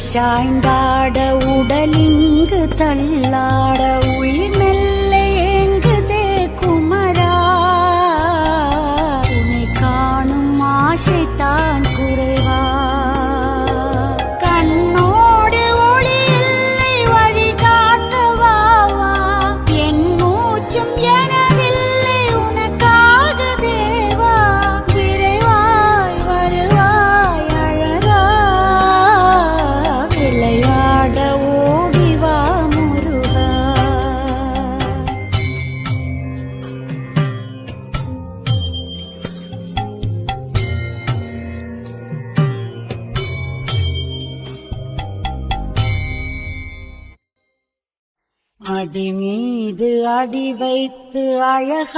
சாய்ந்தாட உடலிங்கு தள்ளாட உயிர் மெல்ல ஏங்குதே குமரா உன்னை காணும் ஆசைத்தான் குறைவா கண்ணோடு ஒளி இல்லை வழி காட்டவாவா என் மூச்சும் எனதில்லை உனக்காக தேவா விரைவாய் வருவாய் அழகா விளையாட ஓடிவா முருகா அடி மீது அடி வைத்து அழகா